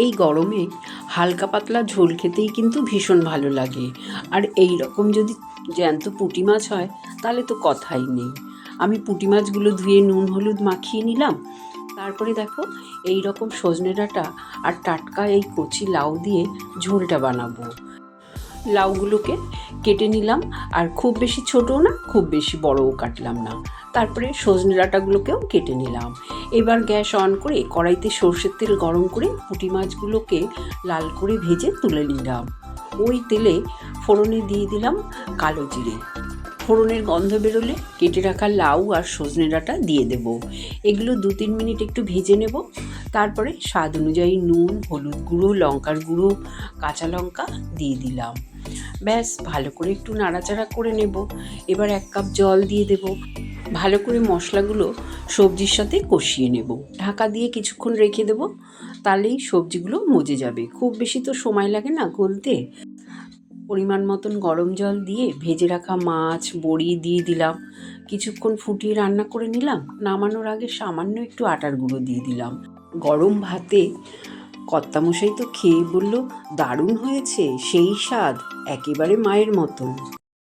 এই গরমে হালকা পাতলা ঝোল খেতেই কিন্তু ভীষণ ভালো লাগে। আর এই রকম যদি জ্যান্ত পুঁটি মাছ হয় তাহলে তো কথাই নেই। আমি পুঁটি মাছগুলো ধুয়ে নুন হলুদ মাখিয়ে নিলাম। তারপরে দেখো এই রকম সজনে ডাঁটা আর টাটকা এই কচি লাউ দিয়ে ঝোলটা বানাবো। লাউগুলোকে কেটে নিলাম, আর খুব বেশি ছোটও না খুব বেশি বড়ও কাটলাম না। তারপরে সজনে ডাঁটাগুলোকেও কেটে নিলাম। এবার গ্যাস অন করে কড়াইতে সর্ষের তেল গরম করে পুঁটি মাছগুলোকে লাল করে ভেজে তুলে নিলাম। ওই তেলে ফোড়নে দিয়ে দিলাম কালো জিরে। ফোড়নের গন্ধ বেরোলে কেটে রাখা লাউ আর সজনে ডাঁটা দিয়ে দেব। এগুলো 2-3 মিনিট একটু ভেজে নেব। তারপরে স্বাদ অনুযায়ী নুন, হলুদ গুঁড়ো, লঙ্কার গুঁড়ো, কাঁচা লঙ্কা দিয়ে দিলাম। ব্যাস ভালো করে একটু নাড়াচাড়া করে নেব। এবার 1 কাপ জল দিয়ে দেব। ভালো করে মশলাগুলো সবজির সাথে কষিয়ে নেব। ঢাকা দিয়ে কিছুক্ষণ রেখে দেব, তাহলেই সবজিগুলো মজে যাবে। খুব বেশি তো সময় লাগে না গলতে। পরিমাণ মতন গরম জল দিয়ে ভেজে রাখা মাছ, বড়ি দিয়ে দিলাম। কিছুক্ষণ ফুটিয়ে রান্না করে নিলাম। নামানোর আগে সামান্য একটু আটার গুঁড়ো দিয়ে দিলাম। গরম ভাতে কর্তামশাই তো খেয়ে বলল, দারুণ হয়েছে, সেই স্বাদ, একেবারে মায়ের মতন।